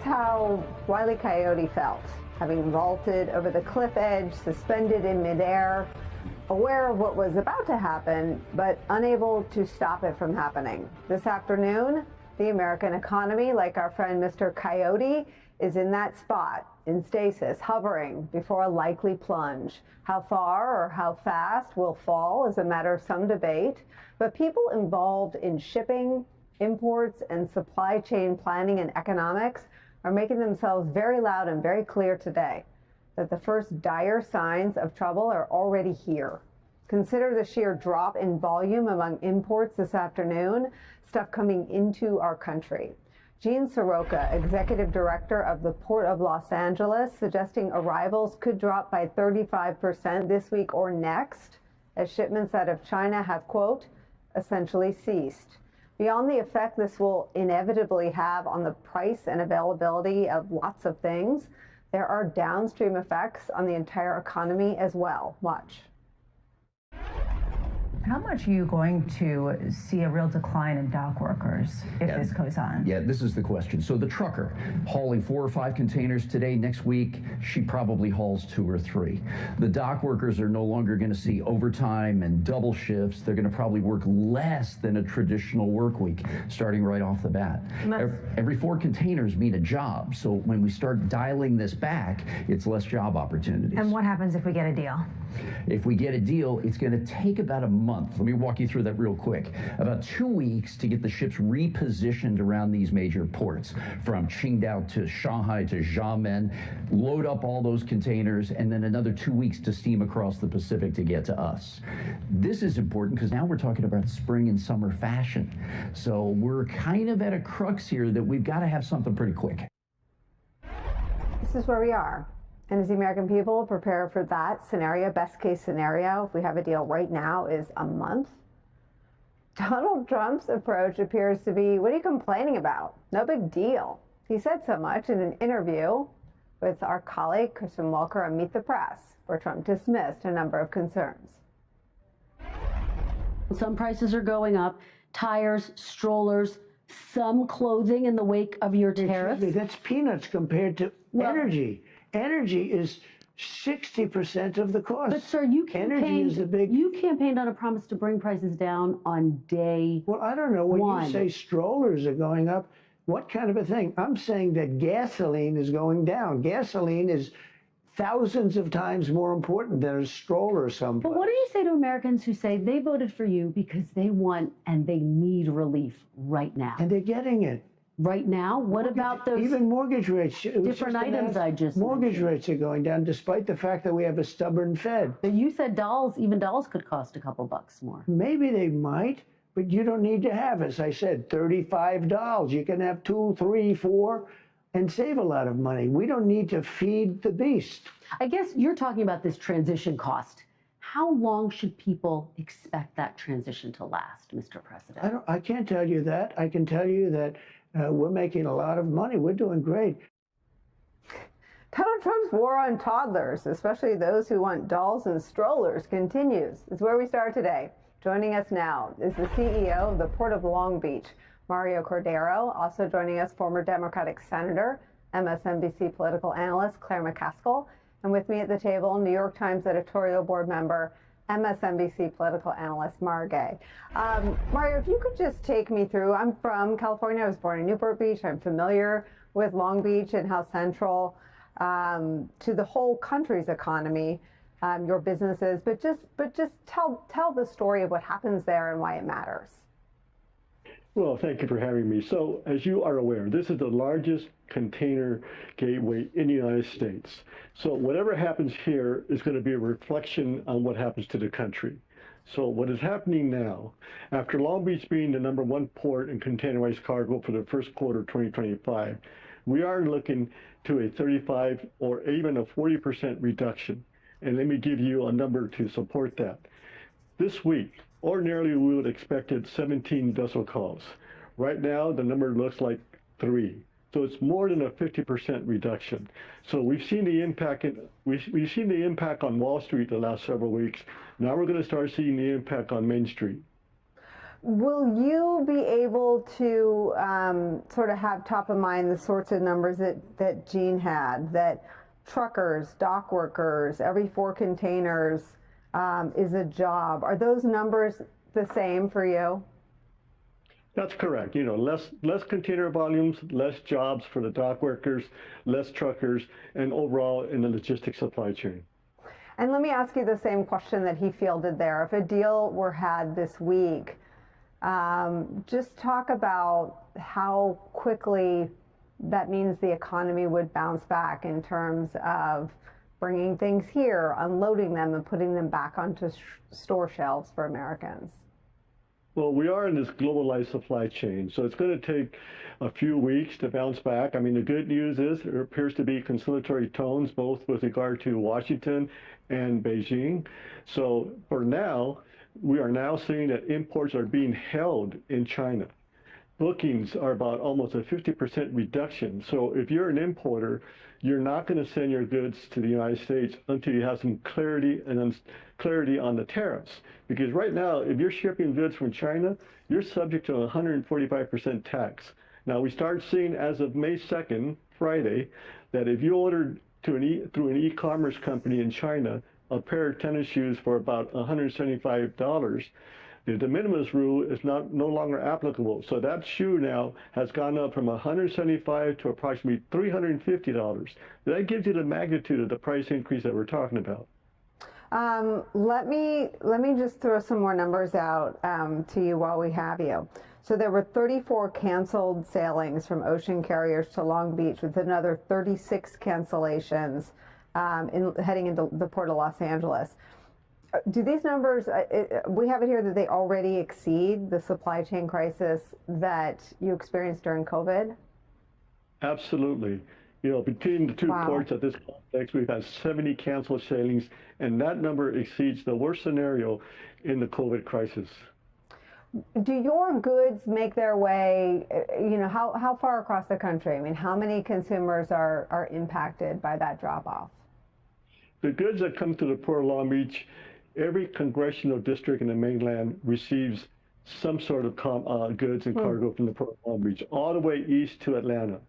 how Wile E. Coyote felt, having vaulted over the cliff edge, suspended in midair, aware of what was about to happen, but unable to stop it from happening. This afternoon, the American economy, like our friend Mr. Coyote, is in that spot, in stasis, hovering before a likely plunge. How far or how fast will fall is a matter of some debate, but people involved in shipping, imports, and supply chain planning and economics are making themselves very loud and very clear today that the first dire signs of trouble are already here. Consider the sheer drop in volume among imports this afternoon, stuff coming into our country. Jean Soroka, executive director of the Port of Los Angeles, suggesting arrivals could drop by 35% this week or next, as shipments out of China have, quote, essentially ceased. Beyond the effect this will inevitably have on the price and availability of lots of things, there are downstream effects on the entire economy as well. Watch. How much are you going to see a real decline in dock workers if this goes on? Yeah, this is the question. So the trucker hauling 4 or 5 containers today, next week, she probably hauls 2 or 3. The dock workers are no longer going to see overtime and double shifts. They're going to probably work less than a traditional work week, starting right off the bat. Every 4 containers mean a job. So when we start dialing this back, it's less job opportunities. And what happens if we get a deal? If we get a deal, it's going to take about a month. Let me walk you through that real quick. About 2 weeks to get the ships repositioned around these major ports, from Qingdao to Shanghai to Xiamen, load up all those containers, and then another 2 weeks to steam across the Pacific to get to us. This is important because now we're talking about spring and summer fashion. So we're kind of at a crux here that we've got to have something pretty quick. This is where we are. And as the American people prepare for that scenario, best case scenario, if we have a deal right now, is a month. Donald Trump's approach appears to be, what are you complaining about? No big deal. He said so much in an interview with our colleague Kristen Walker on Meet the Press, where Trump dismissed a number of concerns. Some prices are going up, tires, strollers, some clothing in the wake of your tariffs. That's peanuts compared to energy. Energy is 60% of the cost. But sir, you campaigned on a promise to bring prices down on day Well, I don't know. When you say strollers are going up, what kind of a thing? I'm saying that gasoline is going down. Gasoline is thousands of times more important than a stroller someplace. But what do you say to Americans who say they voted for you because they want and they need relief right now? And they're getting it. Right now? What about those even mortgage rates? Different items I just Mortgage rates are going down despite the fact that we have a stubborn Fed. You said even dolls could cost a couple bucks more. Maybe they might, but you don't need to have, as I said, $35. You can have 2, 3, 4 and save a lot of money. We don't need to feed the beast. I guess you're talking about this transition cost. How long should people expect that transition to last, Mr. President? I can't tell you that. I can tell you that we're making a lot of money. We're doing great. Donald Trump's war on toddlers, especially those who want dolls and strollers, continues. It's where we start today. Joining us now is the CEO of the Port of Long Beach, Mario Cordero. Also joining us, former Democratic Senator, MSNBC political analyst Claire McCaskill. And with me at the table, New York Times editorial board member, MSNBC political analyst Mara Gay. Mario, if you could just take me through, I'm from California, I was born in Newport Beach, I'm familiar with Long Beach and how central to the whole country's economy your business is, but just tell the story of what happens there and why it matters. Well, thank you for having me. So, as you are aware, this is the largest container gateway in the United States. So whatever happens here is going to be a reflection on what happens to the country. So what is happening now, after Long Beach being the #1 port in containerized cargo for the first quarter of 2025, we are looking to a 35 or even a 40% reduction. And let me give you a number to support that. This week, ordinarily we would expect 17 vessel calls. Right now, the number looks like 3. So it's more than a 50% reduction. So we've seen the impact we've seen the impact on Wall Street the last several weeks. Now we're going to start seeing the impact on Main Street. Will you be able to sort of have top of mind the sorts of numbers that Gene had, that truckers, dock workers, every 4 containers is a job? Are those numbers the same for you? That's correct. You know, less container volumes, less jobs for the dock workers, less truckers, and overall in the logistics supply chain. And let me ask you the same question that he fielded there. If a deal were had this week, just talk about how quickly that means the economy would bounce back in terms of bringing things here, unloading them, and putting them back onto store shelves for Americans. Well, we are in this globalized supply chain, so it's going to take a few weeks to bounce back. I mean, the good news is there appears to be conciliatory tones, both with regard to Washington and Beijing. So for now, we are now seeing that imports are being held in China. Bookings are about almost a 50% reduction. So if you're an importer, you're not going to send your goods to the United States until you have some clarity on the tariffs. Because right now, if you're shipping goods from China, you're subject to a 145% tax. Now, we start seeing as of May 2nd, Friday, that if you ordered through an e-commerce company in China a pair of tennis shoes for about $175, the de minimis rule is no longer applicable. So that shoe now has gone up from $175 to approximately $350. That gives you the magnitude of the price increase that we're talking about. Let me just throw some more numbers out to you while we have you. So there were 34 canceled sailings from ocean carriers to Long Beach, with another 36 cancellations heading into the port of Los Angeles. Do these numbers, we have it here that they already exceed the supply chain crisis that you experienced during COVID? Absolutely. You know, between the two ports at this complex, we've had 70 canceled sailings, and that number exceeds the worst scenario in the COVID crisis. Do your goods make their way, you know, how far across the country? I mean, how many consumers are impacted by that drop-off? The goods that come to the Port of Long Beach, every congressional district in the mainland receives some sort of goods and cargo from the Port of Long Beach, all the way east to Atlanta.